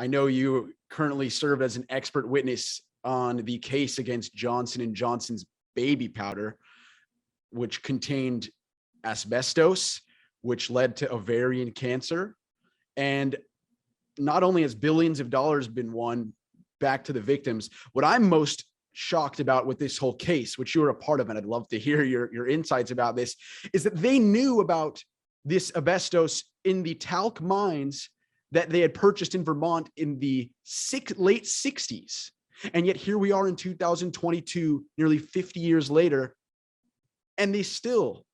I know you currently serve as an expert witness on the case against Johnson & Johnson's baby powder, which contained asbestos, which led to ovarian cancer. And not only has billions of dollars been won back to the victims, what I'm most shocked about with this whole case, which you were a part of, and I'd love to hear your insights about this, is that they knew about this asbestos in the talc mines that they had purchased in Vermont in the late 60s. And yet here we are in 2022, nearly 50 years later, and they still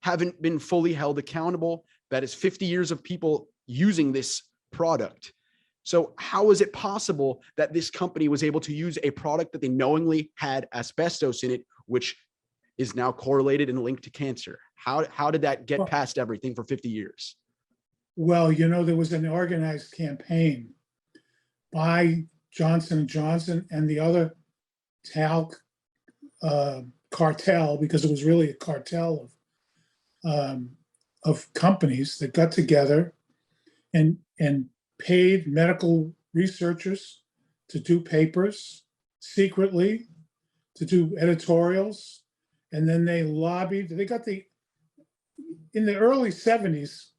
haven't been fully held accountable. That is 50 years of people using this product. So how is it possible that this company was able to use a product that they knowingly had asbestos in it, which is now correlated and linked to cancer? How did that get past everything for 50 years? Well, there was an organized campaign by Johnson & Johnson and the other talc cartel, because it was really a cartel of companies that got together and paid medical researchers to do papers secretly, to do editorials, and then they lobbied. In the early 70s,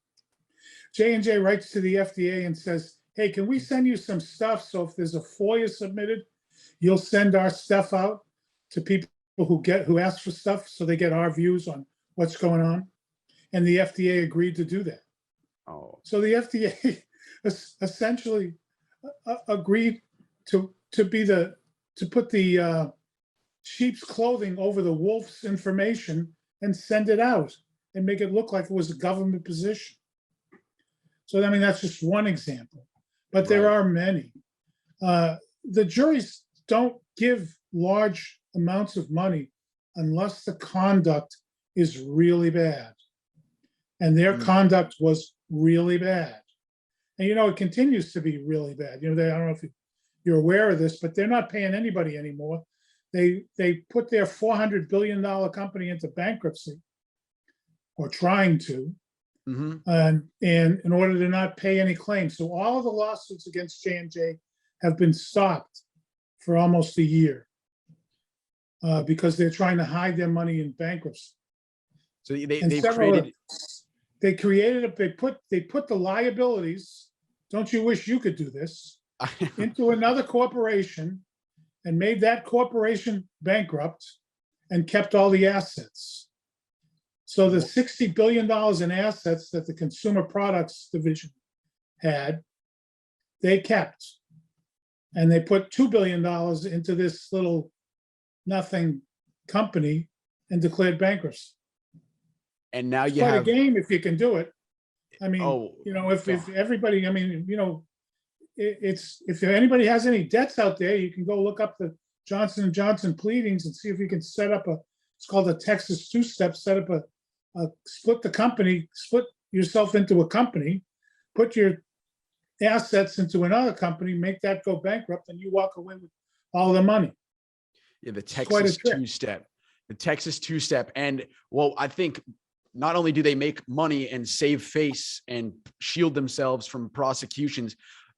J&J writes to the FDA and says, hey, can we send you some stuff so if there's a FOIA submitted, you'll send our stuff out to people who ask for stuff so they get our views on what's going on? And the FDA agreed to do that. Oh. So the FDA essentially agreed to put the sheep's clothing over the wolf's information and send it out and make it look like it was a government position. So, I mean, that's just one example, but there are many. The juries don't give large amounts of money unless the conduct is really bad. And their conduct was really bad. And, it continues to be really bad. I don't know if you're aware of this, but they're not paying anybody anymore. They put their $400 billion company into bankruptcy, or trying to, and in order to not pay any claims. So all of the lawsuits against J&J have been stopped for almost a year because they're trying to hide their money in bankruptcy. So they put the liabilities, don't you wish you could do this, into another corporation and made that corporation bankrupt and kept all the assets. So the $60 billion in assets that the consumer products division had, they kept. And they put $2 billion into this little nothing company and declared bankruptcy. And now you have have a game if you can do it. I mean, if everybody, I mean, if anybody has any debts out there, you can go look up the Johnson & Johnson pleadings and see if you can set up it's called a Texas two-step, set up split yourself into a company, put your assets into another company, make that go bankrupt, and you walk away with all the money. Yeah, the Texas two-step. And well, I think not only do they make money and save face and shield themselves from prosecutions,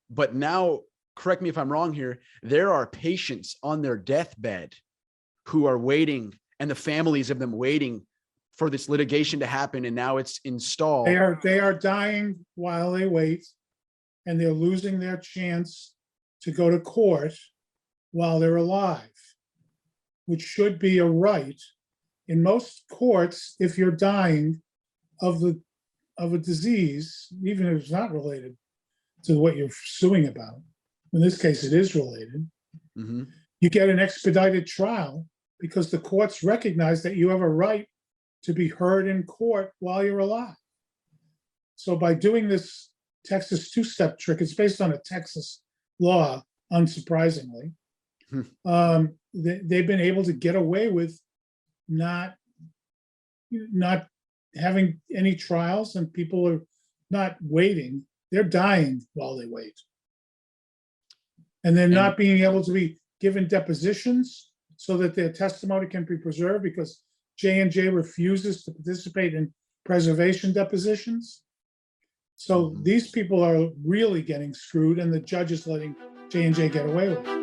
but now, correct me if I'm wrong here, there are patients on their deathbed who are waiting, and the families of them waiting for this litigation to happen, and now it's installed. They are dying while they wait, and they're losing their chance to go to court while they're alive, which should be a right. In most courts, if you're dying of a disease, even if it's not related to what you're suing about, in this case it is related, you get an expedited trial because the courts recognize that you have a right to be heard in court while you're alive. So by doing this Texas two-step trick, it's based on a Texas law, unsurprisingly. They've been able to get away with not having any trials, and people are not waiting. They're dying while they wait. And they're not being able to be given depositions so that their testimony can be preserved, because J&J refuses to participate in preservation depositions. So Mhm. these people are really getting screwed, and the judge is letting J&J get away with it.